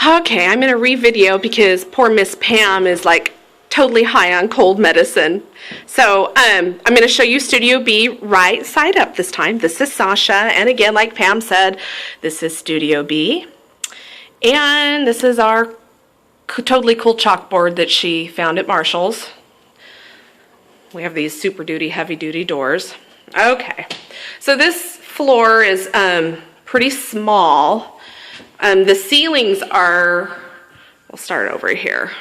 Okay, I'm going to re-video because poor Miss Pam is like totally high on cold medicine. So I'm going to show you Studio B right side up this time. This is Sasha, and again, like Pam said, this is Studio B. And this is our totally cool chalkboard that she found at Marshall's. We have these super duty, heavy duty doors. Okay, so this floor is pretty small. The ceilings are, we'll start over here.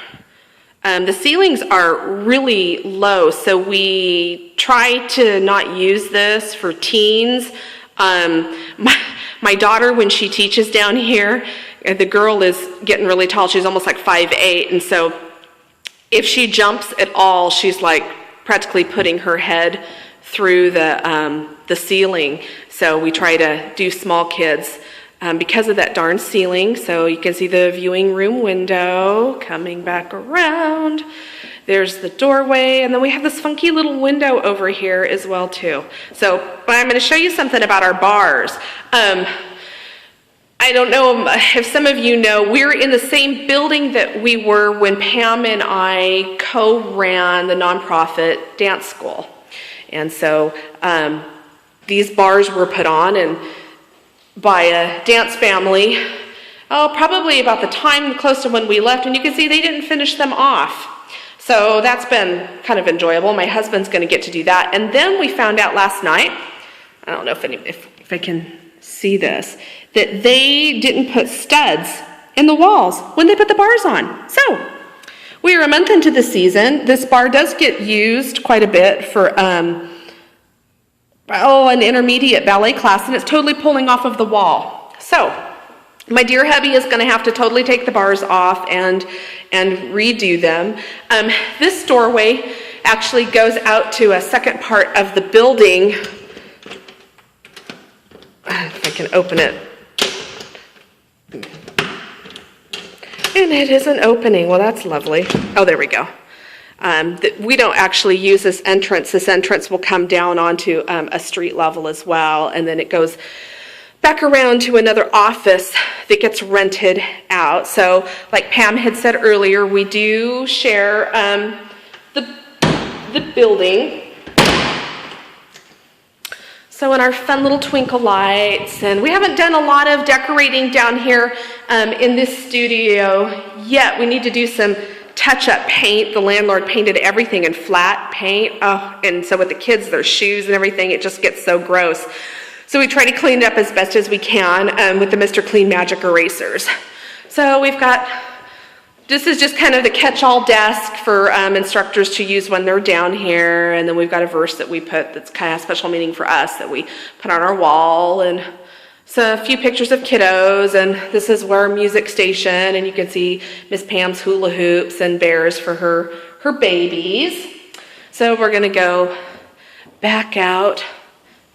The ceilings are really low, so we try to not use this for teens. My daughter, when she teaches down here, the girl is getting really tall. She's almost like 5'8", and so if she jumps at all, she's like practically putting her head through the ceiling. So we try to do small kids because of that darn ceiling. So you can see the viewing room window coming back around. There's the doorway, and then we have this funky little window over here as well too. So I'm going to show you something about our bars. I don't know if some of you know, we're in the same building that we were when Pam and I co-ran the nonprofit dance school. And so these bars were put on and by a dance family, probably about the time close to when we left, and you can see they didn't finish them off. So that's been kind of enjoyable. My husband's going to get to do that. And then we found out last night, I don't know if I can see this, that they didn't put studs in the walls when they put the bars on. So we are a month into the season. This bar does get used quite a bit for an intermediate ballet class, and it's totally pulling off of the wall. So my dear hubby is going to have to totally take the bars off and redo them. This doorway actually goes out to a second part of the building. If I can open it. And it isn't opening. Well, that's lovely. Oh, there we go. We don't actually use this entrance. This entrance will come down onto a street level as well, and then it goes back around to another office that gets rented out. So like Pam had said earlier, we do share the building. So in our fun little twinkle lights, and we haven't done a lot of decorating down here in this studio yet. We need to do some touch-up paint. The landlord painted everything in flat paint. And so with the kids, their shoes and everything, it just gets so gross. So we try to clean it up as best as we can with the Mr. Clean Magic erasers. So we've got, this is just kind of the catch-all desk for instructors to use when they're down here. And then we've got a verse that we put that's kind of special meaning for us that we put on our wall. And so a few pictures of kiddos, and this is our music station, and you can see Miss Pam's hula hoops and bears for her babies. So we're going to go back out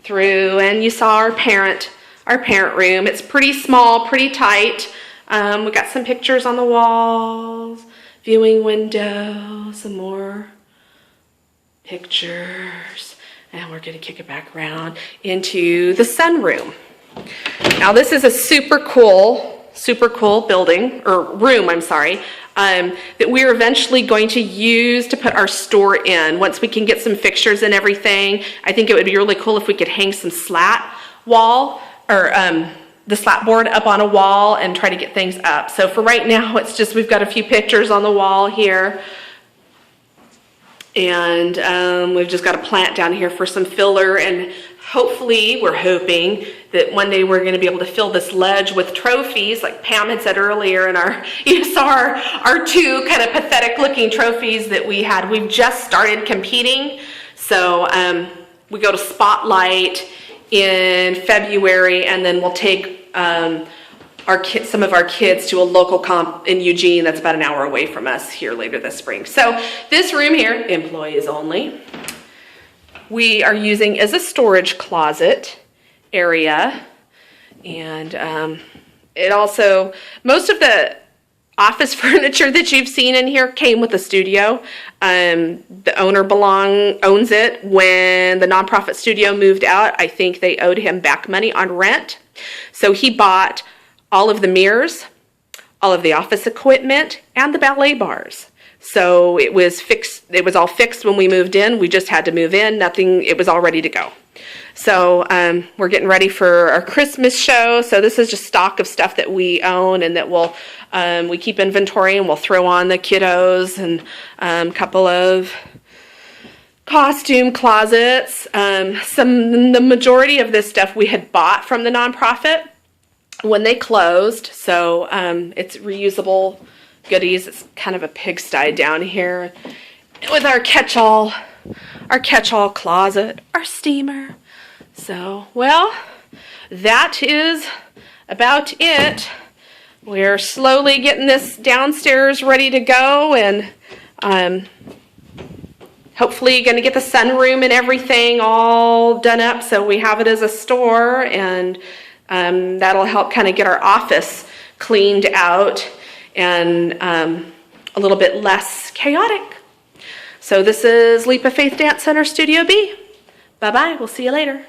through, and you saw our parent room. It's pretty small, pretty tight. We got some pictures on the walls, viewing window, some more pictures, and we're going to kick it back around into the sunroom. Now this is a super cool building, or room, I'm sorry, that we're eventually going to use to put our store in. Once we can get some fixtures and everything, I think it would be really cool if we could hang some slat wall, or the slat board up on a wall and try to get things up. So for right now, it's just, we've got a few pictures on the wall here. And we've just got a plant down here for some filler, and hopefully, we're hoping that one day we're going to be able to fill this ledge with trophies, like Pam had said earlier, and you saw our two kind of pathetic looking trophies that we had. We've just started competing, so we go to Spotlight in February, and then we'll take some of our kids to a local comp in Eugene that's about an hour away from us here later this spring. So this room here, employees only, we are using as a storage closet area. And it also, most of the office furniture that you've seen in here came with the studio. The owner owns it. When the nonprofit studio moved out, I think they owed him back money on rent. So he bought all of the mirrors, all of the office equipment, and the ballet bars. So it was fixed. It was all fixed when we moved in. We just had to move in. Nothing. It was all ready to go. So we're getting ready for our Christmas show. So this is just stock of stuff that we own and that we keep inventory, and we'll throw on the kiddos, and a couple of costume closets. The majority of this stuff we had bought from the nonprofit when they closed. So it's reusable goodies. It's kind of a pigsty down here with our catch-all closet, our steamer. So, well, that is about it. We're slowly getting this downstairs ready to go, and hopefully going to get the sunroom and everything all done up so we have it as a store, and that'll help kind of get our office cleaned out and a little bit less chaotic. So this is Leap of Faith Dance Center Studio B. Bye-bye. We'll see you later.